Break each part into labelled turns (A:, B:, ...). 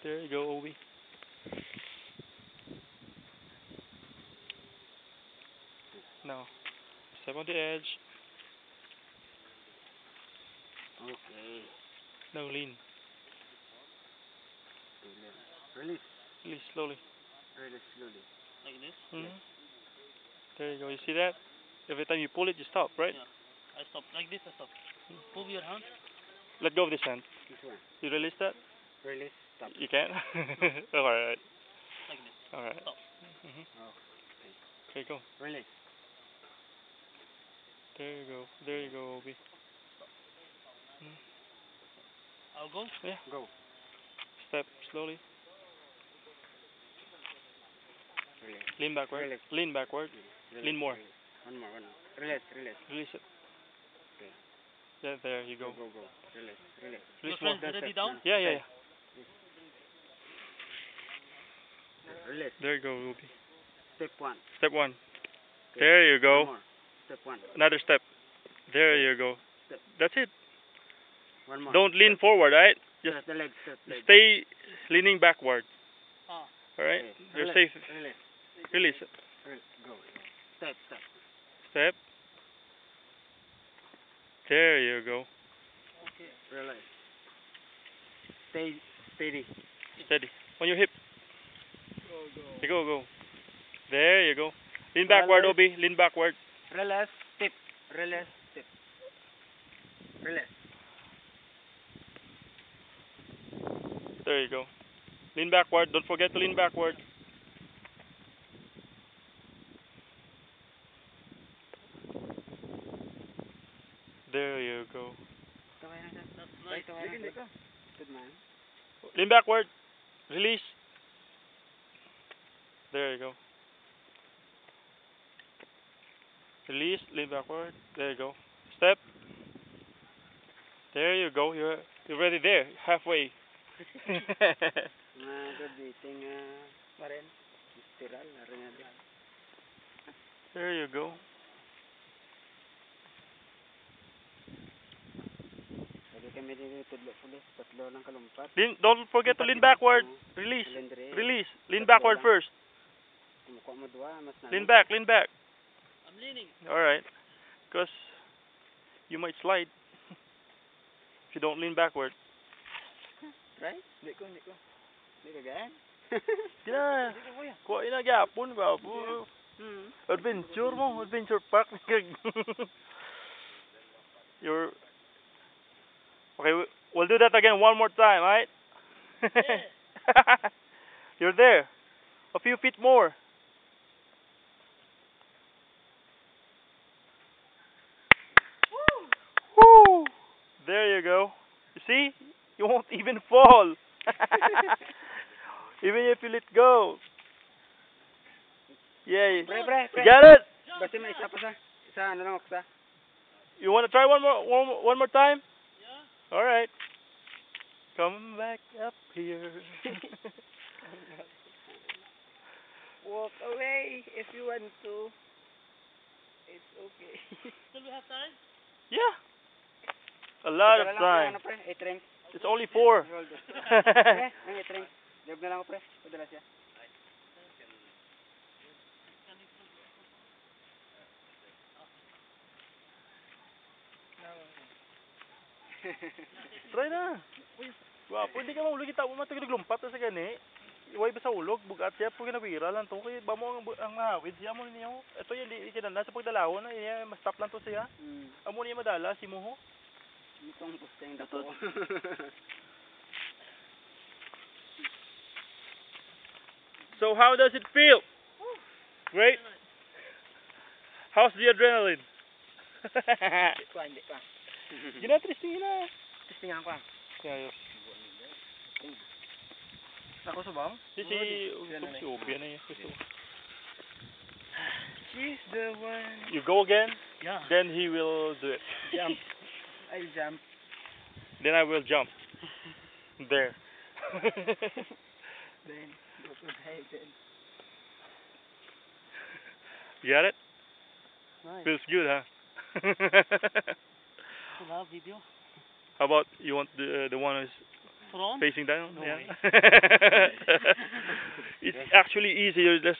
A: There you go, Obi. Now, step on the edge.
B: Okay.
A: Now lean.
B: Release.
A: Release slowly.
B: Release slowly.
C: Like this?
A: Hmm. There you go. You see that? Every time you pull it, you stop, right?
C: Yeah. I stop. Like this, I stop. Move your hand.
A: Let go of this hand.
B: This one.
A: You release that?
B: Release. Stop.
A: You can? Alright.
C: Like this.
A: Alright.
C: Stop.
A: Hmm.
B: Oh.
A: Okay, go.
B: Release.
A: There you go. There you go, Obi. Mm.
C: I'll go.
A: Yeah.
B: Go.
A: Step slowly.
B: Release.
A: Lean backward.
B: Release.
A: Lean backward.
B: Release.
A: Lean more.
B: Release. One more. Release. Release.
A: Release it.
B: Okay.
A: Yeah, there you go.
B: Go. Release. Release.
C: Your
A: Release more.
C: friends already down?
A: Yeah, yeah, yeah.
B: Release.
A: There you go, Obi.
B: Step one.
A: Step one.
B: Okay.
A: There you
B: One
A: go.
B: more. Step one.
A: Another step. There you go.
B: Step.
A: That's it.
B: One more.
A: Don't lean forward, right? Just
B: Step the leg. Step leg.
A: stay leaning backward.
C: Ah.
A: Alright?
B: Okay.
A: You're
B: Release.
A: safe.
B: Release.
A: Release it.
B: Go. Step.
A: Step. There you go.
C: Okay.
B: Release. Stay steady.
A: Steady. On your hip.
C: Go.
A: You go. There you go. Lean backward,
B: Release.
A: Obi. Lean backward.
B: Release. Step. Release. Step. Release.
A: There you go. Lean backward. Don't forget to lean backward. There you go.
C: That's nice.
B: Good man.
A: Lean backward. Release. There you go. Release. Lean backward. There you go. Step. There you go. You're already there. Halfway.
B: Good eating pa rin. Spiral. Narin natin.
A: There you go.
B: Lagi kami dito tudlo pulis. Tatlo ng kalumpat.
A: Don't forget to lean backward. Release.
B: Silindre.
A: Release. Lean backward first.
B: Mukha mo dua. Mas na.
A: Lean back. Lean back.
C: I'm leaning.
A: Alright. Because you might slide if you don't lean backward.
B: Right? Hindi ko. Hindi ka gaan?
A: Kina. Kuha ina gyapon ba? Adventure mo. Adventure park. You're okay. We'll do that again one more time, right? You're there. A few feet more. Woo! There you go. You see? You won't even fall. Even if you let go. Yeah.
B: Pre.
A: You got it?
B: Basta may isa pa sa. Isa ano lang ako sa.
A: You want to try one more time? Yeah. All right. Come back up here.
B: Walk away if you want to. It's okay.
C: Still we have time?
A: Yeah. A lot of time.
B: Ano pre? 8 rings.
A: It's only 4.
B: Pre, ang 8 rings. Diog na lang ako pre. Padala siya.
A: Try na. Wow, pwede ka mahulog kita mo matagilumpat sa gani. Iway ba sa ulog, bugat siya po ginawira lang to kay ba mo ang mahawid siya mo niyo. Ito yung di kinanda sa pagdalahon na iya ma-stop lang to siya. Amo niya madala si Moho.
B: Itong pusteng dato.
A: So how does it feel? Great. How's the adrenaline?
B: Hindi pa.
A: Ginatristing na.
B: Testingan ko.
A: Kaya
B: Ako sa bang?
A: si Obi na yun.
B: She's the one.
A: You go again,
C: Yeah.
A: then he will do it.
B: Jump. I jump.
A: Then I will jump. There.
B: Then go to heaven.
A: You got it?
B: Nice.
A: Feels good, huh?
C: Wala video.
A: How about you want the one who's
C: From?
A: Facing down.
B: No
A: Yeah.
B: way.
A: It's actually easier. Just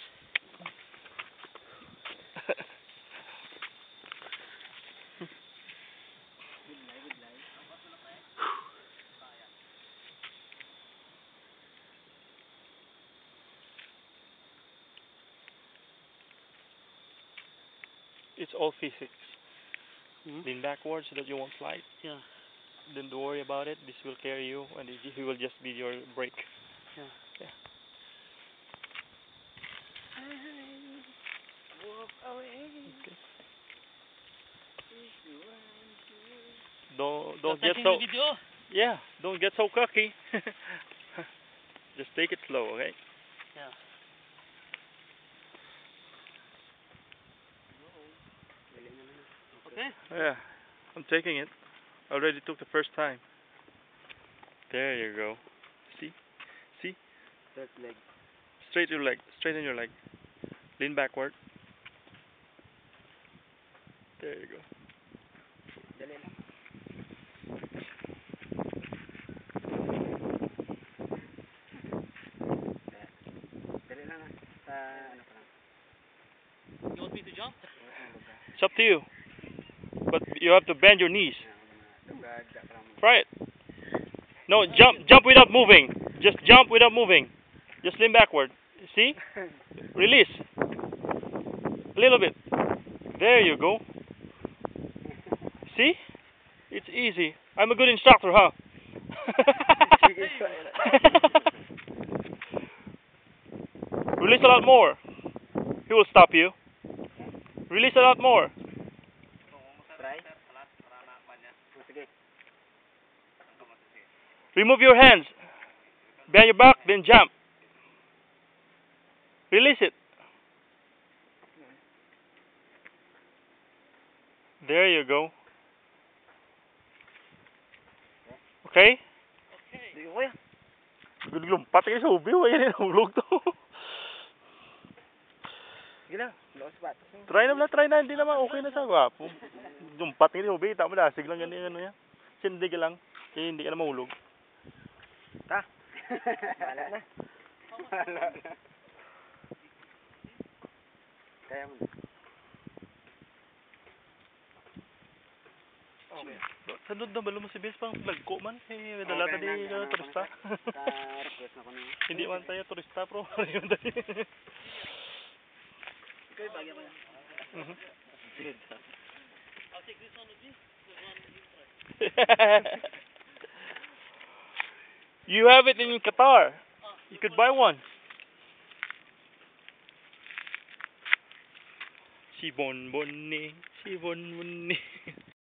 A: it's all physics.
C: Hmm?
A: Lean backwards so that you won't slide.
C: Yeah.
A: Then don't worry about it. This will carry you, and he will just be your brake.
C: Yeah.
A: Yeah.
B: Walk away.
A: Okay.
B: If you want to.
A: Don't
C: You're
A: get
C: taking
A: so
C: the video?
A: yeah. Don't get so cocky. Just take it slow, okay?
C: Yeah.
B: Dali naman na.
C: Okay.
A: Yeah. I'm taking it. I already took the first time. There you go. See? See?
B: Third leg.
A: Straight your leg. Straighten your leg. Lean backward. There you go.
B: Dali lang. Dali lang ah. Sa ano pa lang.
C: You want me to jump?
A: It's up to you. But you have to bend your knees.
B: Dugad ka lang.
A: Try it. No, jump without moving. Just jump without moving. Just lean backward. See? Release. A little bit. There you go. See? It's easy. I'm a good instructor, huh? Release a lot more. He will stop you. Release a lot more.
B: Try. Sige.
A: Remove your hands. Behind your back, then jump. Release it. There you go. Okay?
B: Di ko kaya.
A: Lumpat kayo sa ubi. Ayan, nahulog to.
B: Sige lang. Lakas bat.
A: Try na. Hindi naman okay na sa gwapo. Lumpat kayo sa ubi. Tama na. Sige lang ganyan ano yan. Sindi ka lang. Kaya hindi ka na mahulog.
B: Ta. Wala na. Wala na. Kaya mo na. Okay.
A: Sa doon na balo mo si Bes pang lagko man. Eh, dala
B: Okay,
A: tadi turista.
B: Ka-request na ko niya.
A: Hindi man tayo turista pro. Yun tadi.
B: Ikaw yung bagay ko na.
A: Mhm.
C: I'll take this one with me. This one you try.
A: You have it in Qatar. You could buy one. Si Bonbon ni.